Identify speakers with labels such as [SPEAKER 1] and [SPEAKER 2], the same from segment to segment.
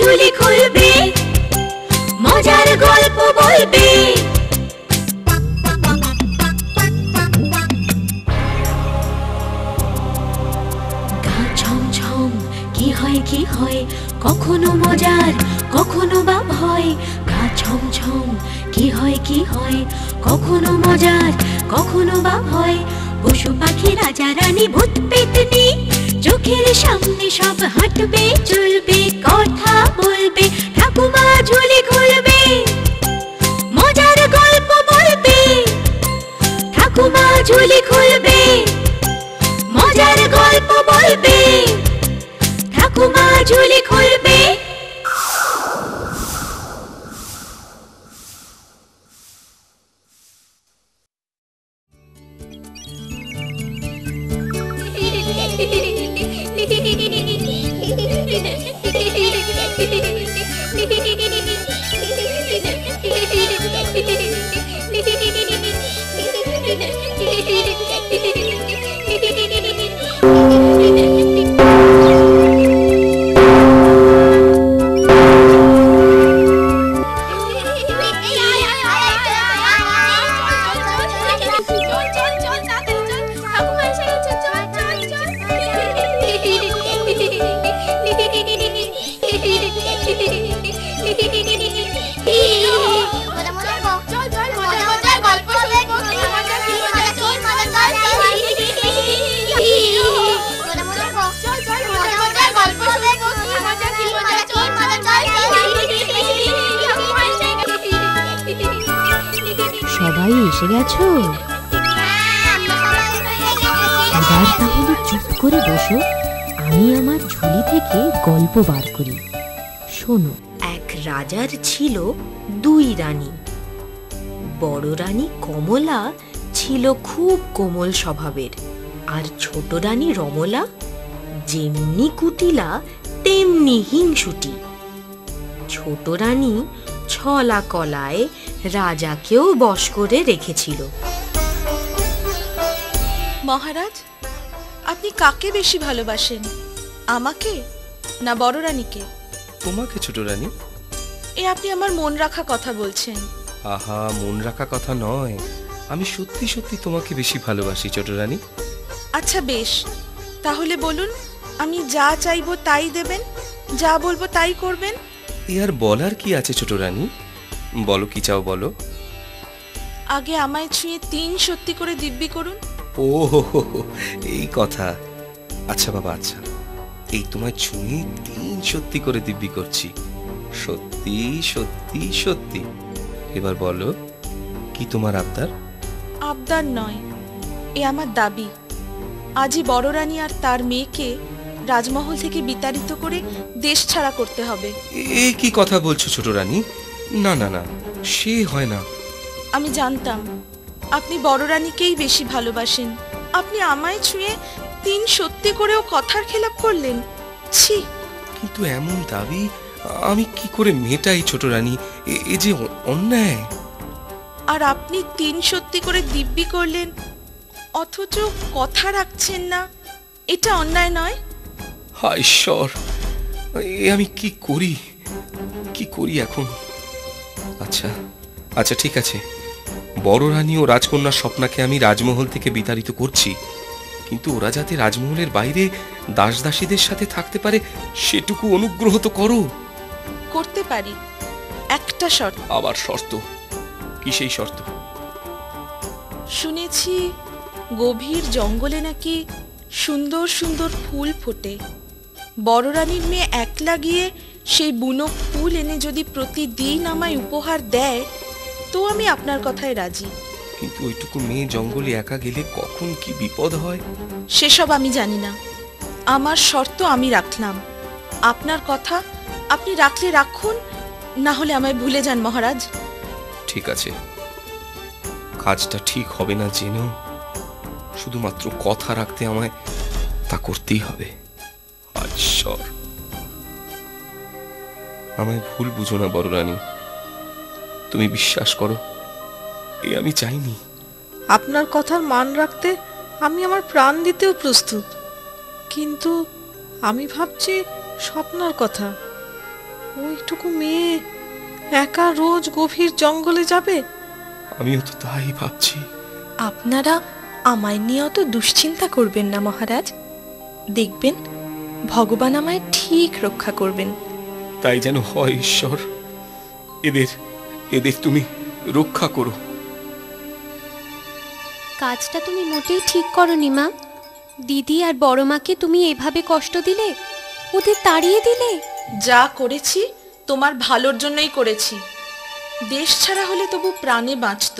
[SPEAKER 1] ঝুলি খুলবে, মজার গল্প বলবে। গা ছমছম কি হয় কি হয়, কখনো মজার কখনো বা ভয়। গা ছমছম কি হয় কি হয়, কখনো মজার কখনো বা ভয়। পশু পাখি রাজা রানী ভূত পেতনি চোখের সামনে সব হাঁটবে চলবে, কথা বলবে, ঠাকুমা ঝুলি খুলবে, মজার গল্প বলবে। ঠাকুমা ঝুলি খুলবে, মজার গল্প বলবে। ঠাকুমা ঝুলি খুলবে।
[SPEAKER 2] সবাই এসে গেছো? এবার তাহলে চুপ করে বসো, আমি আমার ঝুলি থেকে গল্প বার করি। শোনো।
[SPEAKER 1] এক রাজার ছিল দুই রানী। বড় রানী কমলা ছিল খুব কোমল স্বভাবের, আর ছোট রানী রমলা যেমনি কুটিলা তেমনি হিংসুটি। ছোট রানী ছলা কলায় রাজাকেও বশ করে রেখেছিল।
[SPEAKER 3] মহারাজ, আপনি কাকে বেশি ভালোবাসেন, আমাকে না বড় রানীকে?
[SPEAKER 4] তোমাকে ছোট রানী।
[SPEAKER 3] এ আপনি আমার মন রাখা কথা বলছেন।
[SPEAKER 4] আহা, মন রাখা কথা নয়, আমি সত্যি সত্যি তোমাকে বেশি ভালোবাসি ছোট রানী।
[SPEAKER 3] আচ্ছা বেশ, তাহলে বলুন, আমি যা চাইবো তাই দেবেন, যা বলবো তাই করবেন।
[SPEAKER 4] এ আর বলার কি আছে ছোট রানী, বলো কি চাও বলো।
[SPEAKER 3] আগে আমায় ছুঁয়ে 3 সত্যি করে দিব্যি করুন।
[SPEAKER 4] ও এই কথা। আচ্ছা বাবা, আচ্ছা, এই তোমায় ছুঁয়ে 3 সত্যি করে দিব্যি করছি। সত্যি সত্যি সত্যি। এবার বলো কি তোমার আবদার?
[SPEAKER 3] আবদার নয়, এ আমার দাবি। আজই বড় রানী আর তার মেয়েকে রাজমহল থেকে বিতাড়িত করে দেশ ছাড়া করতে হবে।
[SPEAKER 4] এই কি কথা বলছো ছোট রানী? না না না, সে হয় না।
[SPEAKER 3] আমি জানতাম আপনি বড় রানীকেই বেশি ভালোবাসেন। আপনি আমায় ছুঁয়ে 3 সত্যি করেও কথার খেলাপ করলেন। ছি!
[SPEAKER 4] কিন্তু এমন দাবি আমি কি করে মেটাই ছোট রানী? এ যে অন্যায়।
[SPEAKER 3] আর আপনি 3 সত্যি করে দিব্যি করলেন, অথচ কথা রাখছেন না, এটা অন্যায় নয়?
[SPEAKER 4] হায় ঈশ্বর, এ আমি কি করি, কি করি এখন? আচ্ছা আচ্ছা, ঠিক আছে, বড় রানী ও রাজকন্যার স্বপ্নাকে আমি রাজমহল থেকে বিতাড়িত করছি, কিন্তু ওরা যাতে রাজমহলের বাইরে দাস দাসীদের সাথে থাকতে পারে সেটুকু অনুগ্রহ তো করো।
[SPEAKER 3] করতে পারি, একটা শর্ত।
[SPEAKER 4] আবার শর্ত? কি সেই শর্ত?
[SPEAKER 3] শুনেছি গভীর জঙ্গলে নাকি সুন্দর সুন্দর ফুল ফোটে। বড় রানীর মেয়ে একলা গিয়ে সেই বুনো ফুল এনে যদি প্রতিদিন আমায় উপহার দেয়, তো আমি আপনার কথায় রাজি।
[SPEAKER 4] কিন্তু ওইটুকু মেয়ে জঙ্গলে একা গেলে কখন কি বিপদ হয়
[SPEAKER 3] সেসব আমি জানি না। আমার শর্ত আমি রাখলাম, আপনার কথা আপনি রাখলে রাখুন, না হলে আমায় ভুলে যান মহারাজ।
[SPEAKER 4] ঠিক আছে, কাজটা ঠিক হবে না জেনেও শুধুমাত্র কথা রাখতে আমায় তা করতেই হবে। ঈশ্বর, আমায় ভুল বুঝো না বড় রানী, তুমি বিশ্বাস করো, এ আমি চাইনি।
[SPEAKER 5] আপনার কথার মান রাখতে আমি আমার প্রাণ দিতেও প্রস্তুত, কিন্তু আমি ভাবছি স্বপ্নার কথা। ওইটুকু মেয়ে একা রোজ গভীর জঙ্গলে যাবে?
[SPEAKER 4] আমিও তো তাই ভাবছি।
[SPEAKER 3] আপনারা আমায় নিয়ে অত দুশ্চিন্তা করবেন না মহারাজ, দেখবেন ভগবান আমায় ঠিক রক্ষা করবেন।
[SPEAKER 4] তাই যেন হয় ঈশ্বর, এদের এদের তুমি রক্ষা করো।
[SPEAKER 2] কাজটা তুমি মোটেই ঠিক করনি মা। দিদি আর বড় মাকে তুমি এভাবে কষ্ট দিলে, ওদের তাড়িয়ে দিলে।
[SPEAKER 3] যা করেছি তোমার ভালোর জন্যই করেছি। দেশ ছাড়া হলে তবু প্রাণে বাঁচত,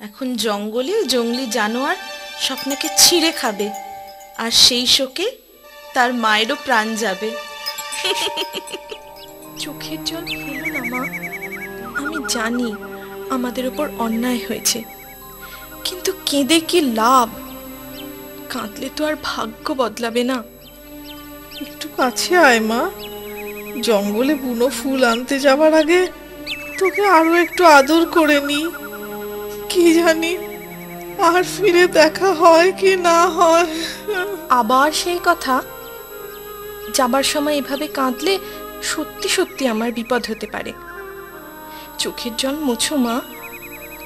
[SPEAKER 3] এখন জঙ্গলে জঙ্গলি জানোয়ার স্বপ্নকে ছিঁড়ে খাবে, আর সেই শোকে তার মায়েরও প্রাণ যাবে। চোখের জল ফেলো না মা, আমি জানি আমাদের ওপর অন্যায় হয়েছে, কিন্তু কেঁদে কি লাভ? কাঁদলে তো আর ভাগ্য বদলাবে না।
[SPEAKER 5] একটু কাছে আয় মা, জঙ্গলে বুনো ফুল আনতে যাবার আগে তোকে আরো একটু আদর করে নি। কি জানি আর ফিরে দেখা হয় কি না হয়।
[SPEAKER 3] আবার সেই কথা? যাবার সময় এভাবে কাঁদলে সত্যি সত্যি আমার বিপদ হতে পারে। চোখের জল মোছো মা,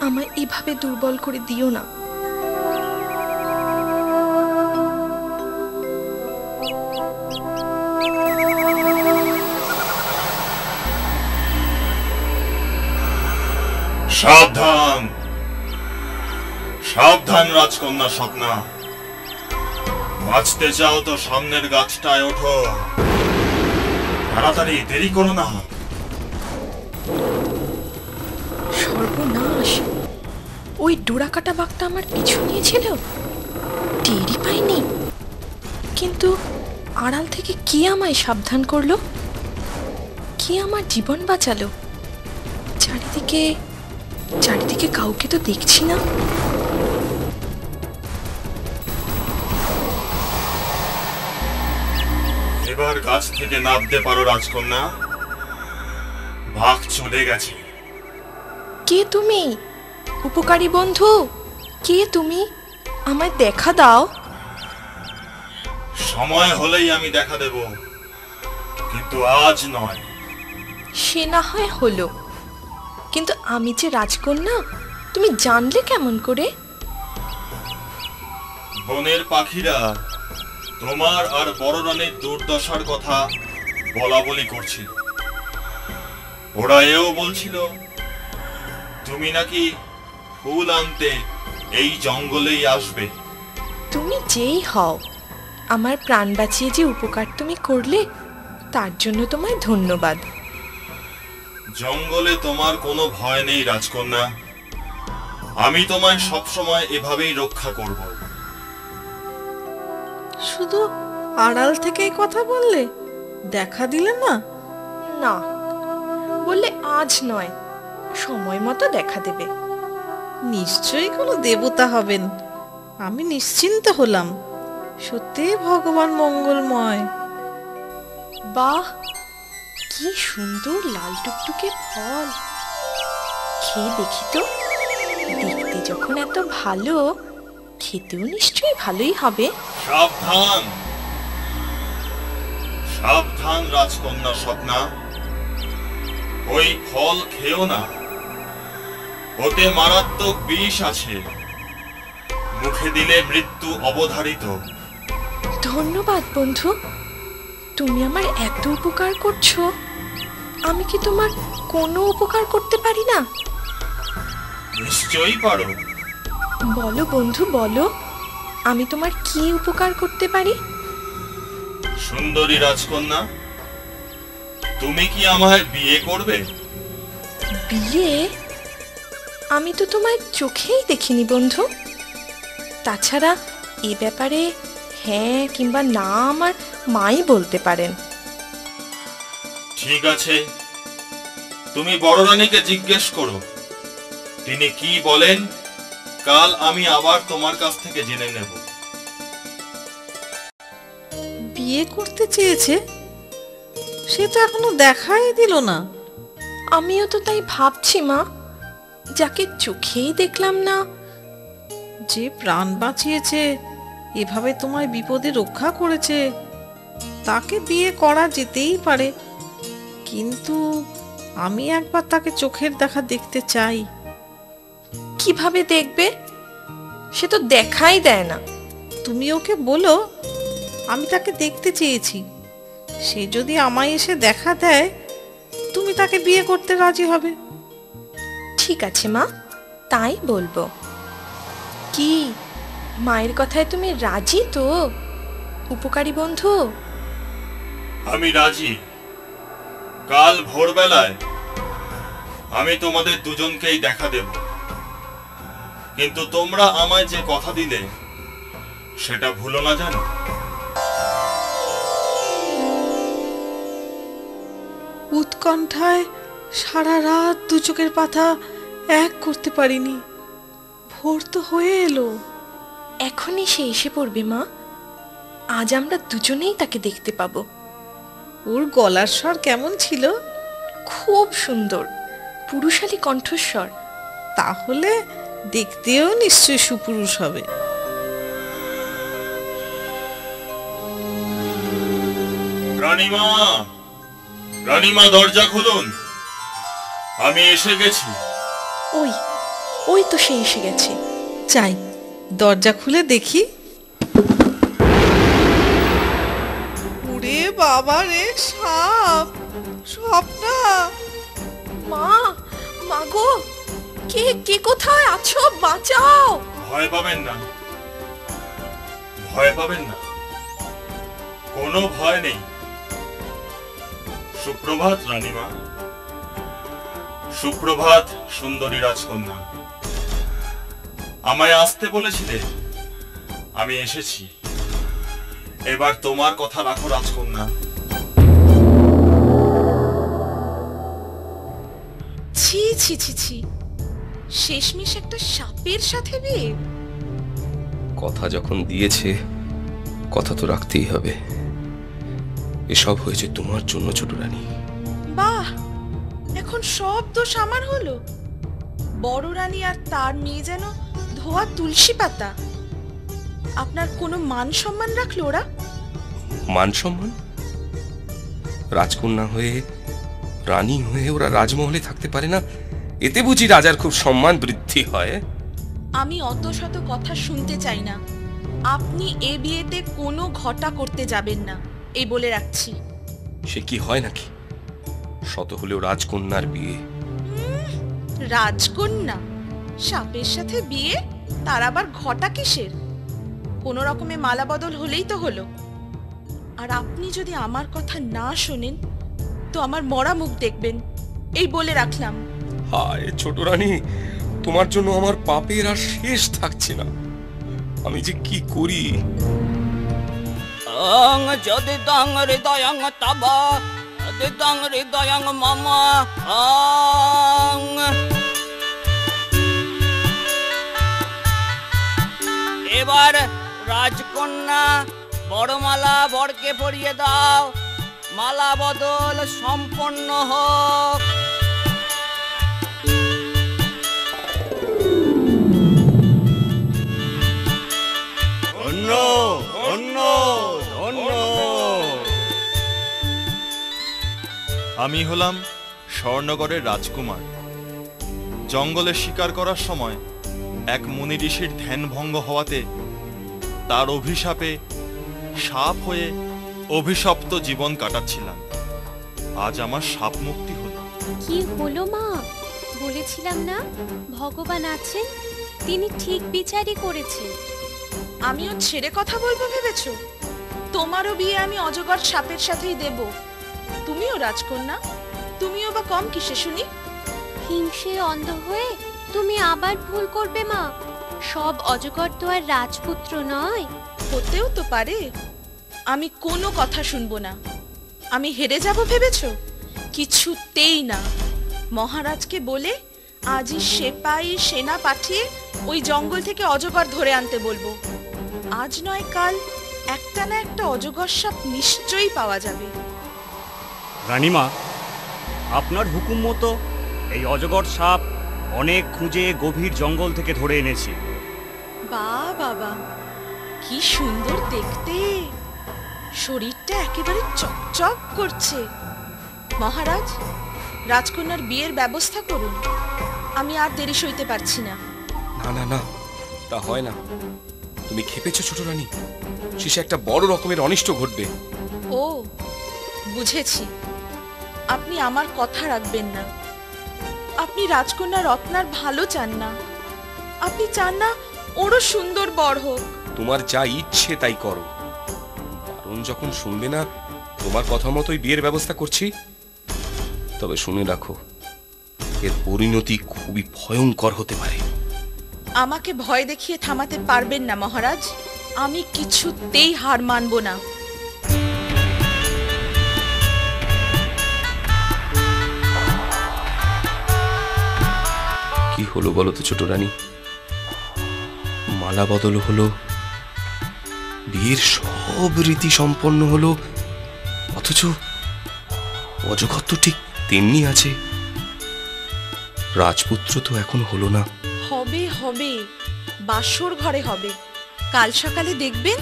[SPEAKER 3] আমায় এভাবে দুর্বল করে দিও না।
[SPEAKER 6] সাবধান সাবধান রাজকন্যা স্বপ্না, বাঁচতে চাও তো সামনের গাছটায় ওঠো, তাড়াতাড়ি, দেরি করো না।
[SPEAKER 3] সর্বনাশ, ওই ডোরাকাটা বাঘটা আমার পিছু নিয়েছিল, টেরই পাইনি। কিন্তু আড়াল থেকে কে আমায় সাবধান করলো? কে আমার জীবন বাঁচালো? চারিদিকে চারিদিকে কাউকে তো দেখছি না।
[SPEAKER 6] এবার গাছ থেকে নামতে পারো রাজকন্যা, বাঘ চলে গেছে।
[SPEAKER 3] কে তুমি? উপকারী বন্ধু, কে তুমি? আমায় দেখা দাও।
[SPEAKER 6] সময় হলেই আমি দেখা দেব, কিন্তু আজ নয়।
[SPEAKER 3] সে না হয় হলো, কিন্তু আমি যে রাজকন্যা তুমি জানলে কেমন করে?
[SPEAKER 6] বনের পাখিরা তোমার আর বড় রানীর দুর্দশার কথা বলা বলি করছিল। ওরা এও বলছিল তুমি নাকি ফুল আনতে এই জঙ্গলেই আসবে।
[SPEAKER 3] তুমি যেই হও, আমার প্রাণ বাঁচিয়ে যে উপকার তুমি করলে তার জন্য তোমায় ধন্যবাদ।
[SPEAKER 6] জঙ্গলে তোমার কোনো ভয় নেই রাজকন্যা, আমি তোমায় সবসময় এভাবেই রক্ষা করব।
[SPEAKER 5] শুধু আড়াল থেকেই কথা বললে, দেখা দিলে না?
[SPEAKER 3] না, বললে আজ নয়, সময় মতো দেখা দেবে।
[SPEAKER 5] নিশ্চয়ই কোনো দেবতা হবেন, আমি নিশ্চিন্ত হলাম। সত্যি ভগবান মঙ্গলময়।
[SPEAKER 3] বাহ, কি সুন্দর লাল টুকটুকে ফল! খেয়ে দেখি তো, দেখতে যখন এত ভালো, খেতেও নিশ্চয়ই ভালোই হবে।
[SPEAKER 6] সাবধান সাবধান রাজকন্যা স্বপ্না, ওই ফল খেও না, ওতে মারাত্মক বিষ আছে, মুখে দিলে মৃত্যু অবধারিত।
[SPEAKER 3] ধন্যবাদ বন্ধু, তুমি আমার এত উপকার করছো, আমি কি তোমার কোনো উপকার করতে পারি না?
[SPEAKER 6] নিশ্চয়ই পারো।
[SPEAKER 3] বলো বন্ধু, বলো, আমি তোমার কি উপকার করতে পারি?
[SPEAKER 6] সুন্দরী রাজকন্যা, তুমি কি আমায় বিয়ে করবে?
[SPEAKER 3] বিয়ে? আমি তো তোমায় চোখেই দেখিনি বন্ধু। তাছাড়া এ ব্যাপারে হ্যাঁ কিংবা না আমার মাই বলতে পারেন।
[SPEAKER 6] ঠিক আছে, তুমি বড় রানীকে জিজ্ঞেস করো, তিনি কি বলেন কাল আমি আবার তোমার কাছ থেকে জেনে নেব।
[SPEAKER 5] বিয়ে করতে চেয়েছে, সে তো এখনো দেখাই দিল না।
[SPEAKER 3] আমিও তো তাই ভাবছি মা, যাকে চোখেই দেখলাম না।
[SPEAKER 5] যে প্রাণ বাঁচিয়েছে, এভাবে তোমায় বিপদে রক্ষা করেছে, তাকে বিয়ে করা যেতেই পারে। কিন্তু আমি একবার তাকে চোখের দেখা দেখতে চাই।
[SPEAKER 3] কিভাবে দেখবে? সে তো দেখাই দেয় না।
[SPEAKER 5] তুমি ওকে বলো আমি তাকে দেখতে চেয়েছি। সে যদি আমায় এসে দেখা দেয়, তুমি তাকে বিয়ে করতে রাজি হবে।
[SPEAKER 3] ঠিক আছে মা, তাই বলবো। কি মায়ের কথায় তুমি রাজি তো, উপকারী বন্ধু?
[SPEAKER 6] আমি রাজি। কাল ভোরবেলায় আমি তোমাদের দুজনকেই দেখা দেব, কিন্তু তোমরা আমায় যে কথা দিলে সেটা ভুলো না, জানো?
[SPEAKER 5] উৎকণ্ঠায় সারা রাত দু চোখের পাতা এক করতে পারিনি। ভোর তো হয়ে এলো।
[SPEAKER 3] এখনই সে এসে পড়বে মা। আজ আমরা দুজনেই তাকে দেখতে পাবো।
[SPEAKER 5] ওর গলার স্বর কেমন ছিল?
[SPEAKER 3] খুব সুন্দর, পুরুষালী কণ্ঠস্বর।
[SPEAKER 5] তাহলে দেখতেও নিশ্চয় সুপুরুষ হবে।
[SPEAKER 6] রানীমা, রানীমা, দরজা খুলুন, আমি এসে গেছি।
[SPEAKER 3] ওই ওই তো সে এসে গেছে।
[SPEAKER 5] চাই দরজা খুলে দেখি। ওরে বাবা রে, সাপ! স্বপ্না!
[SPEAKER 3] মা, মাগো, কে কে কোথায় আছো? বাঁচাও!
[SPEAKER 6] ভয় পাবেন না, ভয় পাবেন না, কোনো ভয় নেই। সুপ্রভাত রানীমা, সুপ্রভাত সুন্দরী রাজকন্যা। আমায় আসতে বলেছিলে, আমি এসেছি। এবার তোমার কথা রাখো রাজকন্যা।
[SPEAKER 3] ছি ছি ছি ছি, শেষমেশ একটা সাপের সাথে বিয়ে!
[SPEAKER 4] কথা যখন দিয়েছে কথা তো রাখতেই হবে। এসব হয়েছে তোমার জন্য ছোট রানী।
[SPEAKER 3] বাহ, এখন সব দোষ আমার হলো। বড় রানী আর তার মেয়ে যেন ধোয়া তুলসী পাতা। আপনার কোনো মান সম্মান রাখলো ওরা?
[SPEAKER 4] মান সম্মান? রাজকন্যা হয়ে, রানী হয়ে ওরা রাজমহলে থাকতে পারে না? এতে বুঝি রাজার খুব সম্মান বৃদ্ধি হয়?
[SPEAKER 3] আমি অত শত কথা শুনতে চাই না। আপনি এ বিয়েতে কোনো ঘটা করতে যাবেন না, এই বলে রাখছি।
[SPEAKER 4] সে কি হয় নাকি? শত হলেও রাজকন্যার বিয়ে।
[SPEAKER 3] রাজকন্যা সাপের সাথে বিয়ে, তার আবার ঘটা কিসের? কোনো রকমে মালা বদল হলেই তো হলো। আর আপনি যদি আমার কথা না শোনেন তো আমার মরা মুখ দেখবেন, এই বলে রাখলাম।
[SPEAKER 4] হায় ছোট রানী, তোমার জন্য আমার পাপের আর শেষ থাকছে না। আমি যে কি করি।
[SPEAKER 7] অং যদি দং হৃদয়ং তব দিদং হৃদয়ং মম অং। এবার রাজকন্যা বড়মালা বরকে পরিয়ে দাও। মালা বদল সম্পন্ন হোক।
[SPEAKER 6] ধন্য, ধন্য, ধন্য। আমি হলাম স্বর্ণগড়ের রাজকুমার। জঙ্গলে শিকার করার সময় এক মুনি ঋষির ধ্যান ভঙ্গ হওয়াতে তার অভিশাপে সাপ হয়ে অভিশপ্ত জীবন কাটাচ্ছিলাম। আজ আমার সাপ মুক্তি হলো।
[SPEAKER 2] কি হলো মা? বলেছিলাম না ভগবান আছেন, তিনি ঠিক বিচারই করেছেন।
[SPEAKER 3] আমিও ছেড়ে কথা বলবো ভেবেছো? তোমারও বিয়ে আমি অজগর সাপের সাথেই দেব। তুমিও রাজকন্যা, তুমিও বা কম কিসে শুনি?
[SPEAKER 2] হিংসে অন্ধ হয়ে তুমি আবার ভুল করবে মা। সব অজগর তো আর রাজপুত্র নয়।
[SPEAKER 3] হতেও তো পারে। আমি কোনো কথা শুনবো না। আমি হেরে যাব ভেবেছো? কিছুতেই না। মহারাজকে বলে আজই সেপাই সেনা পাঠিয়ে ওই জঙ্গল থেকে অজগর ধরে আনতে বলবো। আজ নয় কাল একটা না একটা অজগর সাপ নিশ্চয়ই পাওয়া যাবে।
[SPEAKER 8] রানীমা, আপনার হুকুম মতো এই অজগর সাপ অনেক খুঁজে গভীর জঙ্গল থেকে ধরে এনেছি।
[SPEAKER 3] বাহ বাবা, কি সুন্দর দেখতে! শরীরটা একেবারে চকচক করছে। মহারাজ, রাজকন্যার বিয়ের ব্যবস্থা করুন। আমি আর দেরি সইতে পারছি না।
[SPEAKER 4] না না না, তা হয় না। তুমি খেপেছো ছোট রানী, শেষে একটা বড় রকমের অনিষ্ট ঘটবে।
[SPEAKER 3] ও, বুঝেছি। আপনি আমার কথা রাখবেন না। আপনি রাজকন্যা রত্নার ভালো চান না। আপনি চান না ওরও সুন্দর বর হোক।
[SPEAKER 4] তোমার যা ইচ্ছে তাই করো, কারণ যখন শুনবে না তোমার কথা মতোই বিয়ের ব্যবস্থা করছি। তবে শুনে রাখো, এর পরিণতি খুবই ভয়ঙ্কর হতে পারে।
[SPEAKER 3] আমাকে ভয় দেখিয়ে থামাতে পারবেন না মহারাজ। আমি কিছুতেই হার মানব না।
[SPEAKER 4] কি হলো বলো তো ছোট রানী? মালা বদল হলো, বিয়ের সব রীতি সম্পন্ন হলো, অথচ অজগর তো ঠিক তেমনি আছে। রাজপুত্র তো এখন হলো না।
[SPEAKER 3] হবে হবে, বাসর ঘরে হবে। কাল সকালে দেখবেন।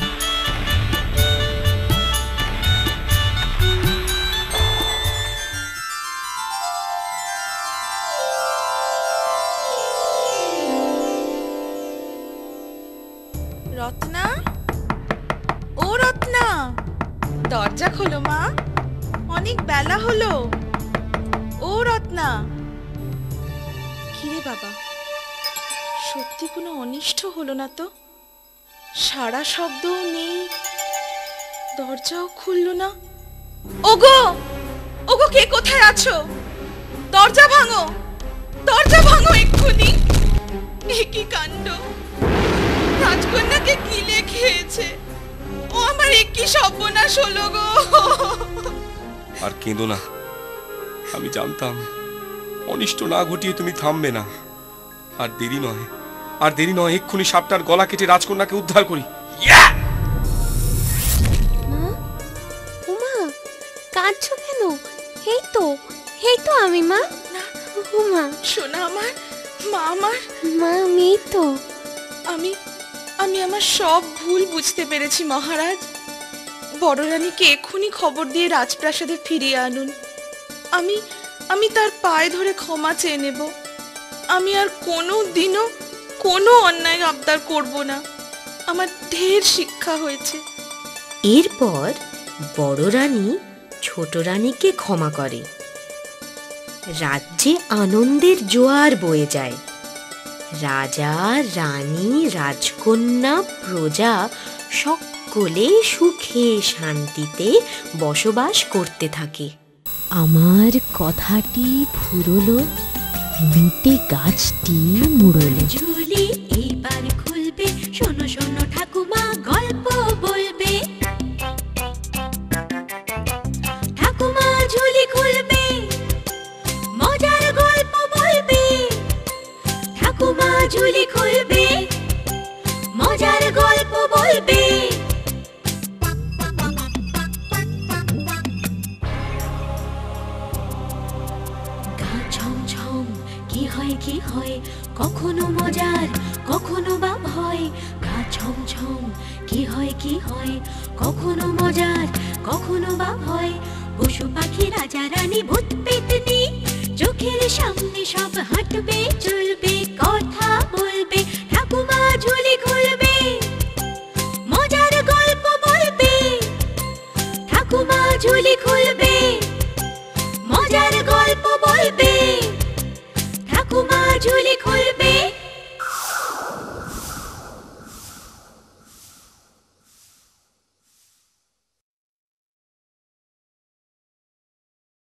[SPEAKER 3] রত্না, ও রত্না, দরজা খোলো মা, অনেক বেলা হলো। ও রত্না। কিরে বাবা, সত্যি কোনো অনিষ্ট হলো না তো? সারা শব্দও নেই, দরজাও খুললো না। ওগো, ওগো, কে কোথায় আছো? দরজা ভাঙো, দরজা ভাঙো এক্ষুনি। এ কি কাণ্ড! রাজকন্যাকে গিলে খেয়েছে। ও আমার কি সর্বনাশ হলো গো!
[SPEAKER 4] আর কেঁদো না, আমি জানতাম অনিষ্ট না ঘটিয়ে তুমি থামবে না। আর দেরি নয়, আর দেরি নয়, এক্ষুনি সাপটার গলা কেটে রাজকন্যাকে উদ্ধার করি।
[SPEAKER 2] উমা, কাঁদছো কেন? এই তো আমি মা। উমা,
[SPEAKER 3] শোনা আমার, মা আমার,
[SPEAKER 2] মা আমি তো।
[SPEAKER 3] আমি আমার সব ভুল বুঝতে পেরেছি মহারাজ। বড় রানীকে এক্ষুনি খবর দিয়ে রাজপ্রাসাদে ফিরিয়ে আনুন। আমি তার পায়ে ধরে ক্ষমা চেয়ে নেব। আমি আর কোনো দিনও কোনো অন্যায় আবদার করব না। আমার ঢের শিক্ষা হয়েছে।
[SPEAKER 1] এরপর বড় রানী ছোট রানীকে ক্ষমা করে। রাজ্যে আনন্দের জোয়ার বয়ে যায়। রাজা, রানী, রাজকন্যা, প্রজা সকলে সুখে শান্তিতে বসবাস করতে থাকে।
[SPEAKER 2] আমার কথাটি ফুরলো, মিটে গাছটি মুড়লো।
[SPEAKER 1] ঝুলি এইবার খুলবে, শোনো শোনো ঠাকুমা গল্প বলবে। ঠাকুমা ঝুলি খুলবে, মজার গল্প বলবে। ঠাকুমা ঝুলি খুলবে, মজার গল্প বলবে। গা ছমছম, কি হয় কি হয়, কখনো মজার কখনো বা ভয়। গা ছমছম, কি হয় কি হয়, কখনো মজার কখনো বা ভয়। পশু পাখি, রাজা রানী, ভূত পেতনি, চোখের সামনে সব হাঁটবে চলবে।